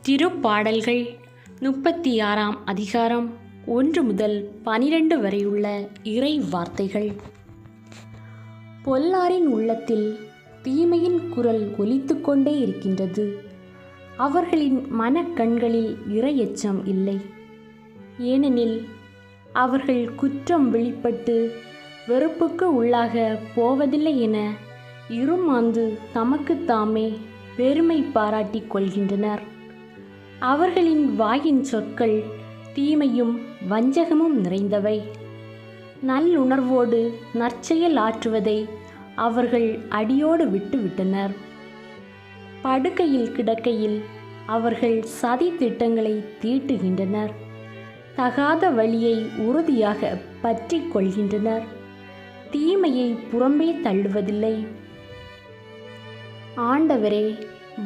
திருப்பாடல்கள் 36ஆம் அதிகாரம் 1 முதல் 12 வரையுள்ள இறை வார்த்தைகள். பொல்லாரின் உள்ளத்தில் தீமையின் குரல் ஒலித்து கொண்டே இருக்கின்றது. அவர்களின் மனக்கண்களில் இறையச்சம் இல்லை. ஏனெனில் அவர்கள் குற்றம் வெளிப்பட்டு வெறுப்புக்கு உள்ளாக போவதில்லை என இருமாந்து தமக்குத்தாமே பெருமை பாராட்டிக் கொள்கின்றனர். அவர்களின் வாயின் சொற்கள் தீமையும் வஞ்சகமும் நிறைந்தவை. நல்லுணர்வோடு நற்செயல் ஆற்றுவதை அவர்கள் அடியோடு விட்டுவிட்டனர். படுக்கையில் கிடக்கையில் அவர்கள் சதி திட்டங்களை தீட்டுகின்றனர். தகாத வழியை உறுதியாக பற்றி கொள்கின்றனர். தீமையை புறம்பே தள்ளுவதில்லை. ஆண்டவரே,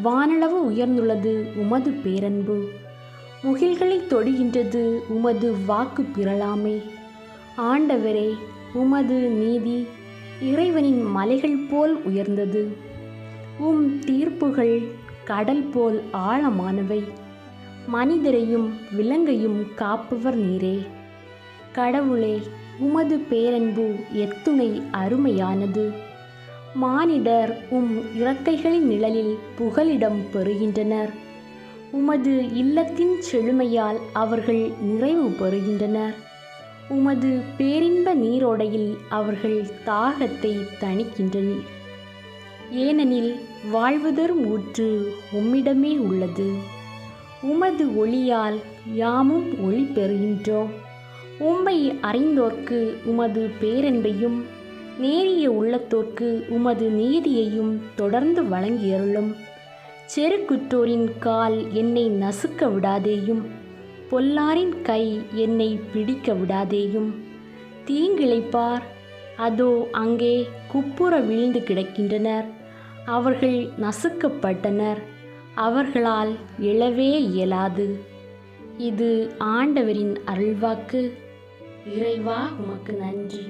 வானளவு உயர்ந்துள்ளது உமது பேரன்பு. முகில்களை தொடுகின்றது உமது வாக்கு பிறழாமை. ஆண்டவரே, உமது நீதி இறைவனின் மலைகள் போல் உயர்ந்தது. தீர்ப்புகள் கடல் போல் ஆழமானவை. மனிதரையும் விலங்கையும் காப்பவர் நீரே. கடவுளே, உமது பேரன்பு எத்துணை அருமையானது. மானிடர் இறக்கைகளின் நிழலில் புகலிடம் பெறுகின்றனர். உமது இல்லத்தின் செழுமையால் அவர்கள் நிறைவு பெறுகின்றனர். உமது பேரின்ப நீரோடையில் அவர்கள் தாகத்தை தணிக்கின்றனர். ஏனெனில் வாழ்வுதரும் ஊற்று உம்மிடமே உள்ளது. உமது ஒளியால் யாமும் ஒளி பெறுகின்றோம். உம்மை அறிந்தோர்க்கு உமது பேரன்பையும் நேரிய உள்ளத்தோர்க்கு உமது நீதியையும் தொடர்ந்து வழங்கியருளும். செருக்குற்றோரின் கால் என்னை நசுக்க விடாதேயும். பொல்லாரின் கை என்னை பிடிக்க விடாதேயும். தீங்கிழைப்பார் அதோ அங்கே குப்புற வீழ்ந்து கிடக்கின்றனர். அவர்கள் நசுக்கப்பட்டனர். அவர்களால் எழவே இயலாது. இது ஆண்டவரின் அருள்வாக்கு. இறைவா, உமக்கு நன்றி.